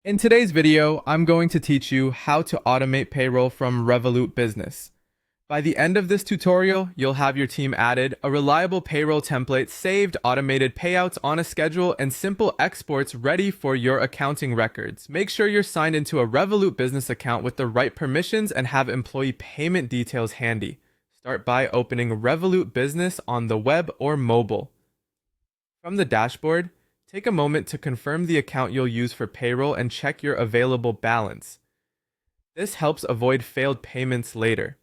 In today's video, I'm going to teach you how to automate payroll from Revolut Business. By the end of this tutorial, you'll have your team added, a reliable payroll template saved, automated payouts on a schedule, and simple exports ready for your accounting records. Make sure you're signed into a Revolut Business account with the right permissions and have employee payment details handy. Start by opening Revolut Business on the web or mobile. From the dashboard, take a moment to confirm the account you'll use for payroll and check your available balance. This helps avoid failed payments later.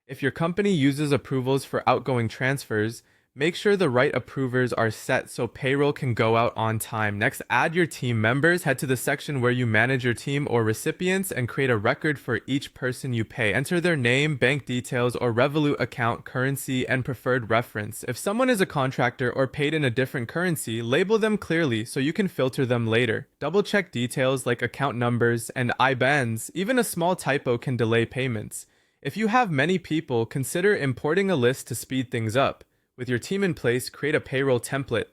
If your company uses approvals for outgoing transfers, make sure the right approvers are set so payroll can go out on time. Next, add your team members. Head to the section where you manage your team or recipients and create a record for each person you pay. Enter their name, bank details, or Revolut account currency and preferred reference. If someone is a contractor or paid in a different currency, label them clearly so you can filter them later. Double-check details like account numbers and IBANs. Even a small typo can delay payments. If you have many people, consider importing a list to speed things up. With your team in place, create a payroll template.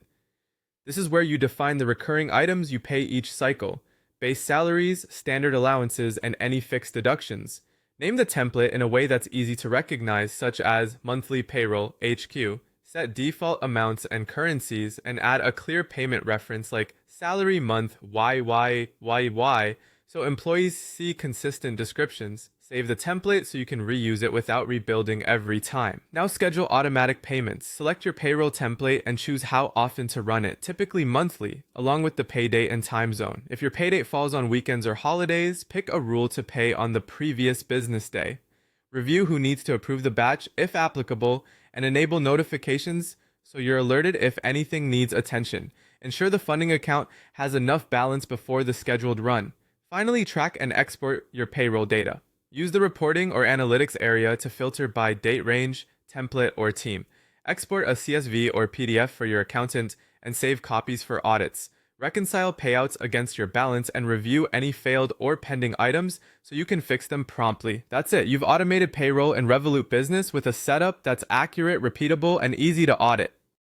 This is where you define the recurring items you pay each cycle, base salaries, standard allowances, and any fixed deductions. Name the template in a way that's easy to recognize, such as monthly payroll, HQ. Set default amounts and currencies, and add a clear payment reference like salary month YYYY so employees see consistent descriptions. Save the template so you can reuse it without rebuilding every time. Now schedule automatic payments. Select your payroll template and choose how often to run it, typically monthly, along with the pay date and time zone. If your pay date falls on weekends or holidays, pick a rule to pay on the previous business day. Review who needs to approve the batch, if applicable, and enable notifications so you're alerted if anything needs attention. Ensure the funding account has enough balance before the scheduled run. Finally, track and export your payroll data. Use the reporting or analytics area to filter by date range, template, or team. Export a CSV or PDF for your accountant and save copies for audits. Reconcile payouts against your balance and review any failed or pending items so you can fix them promptly. That's it. You've automated payroll in Revolut Business with a setup that's accurate, repeatable, and easy to audit.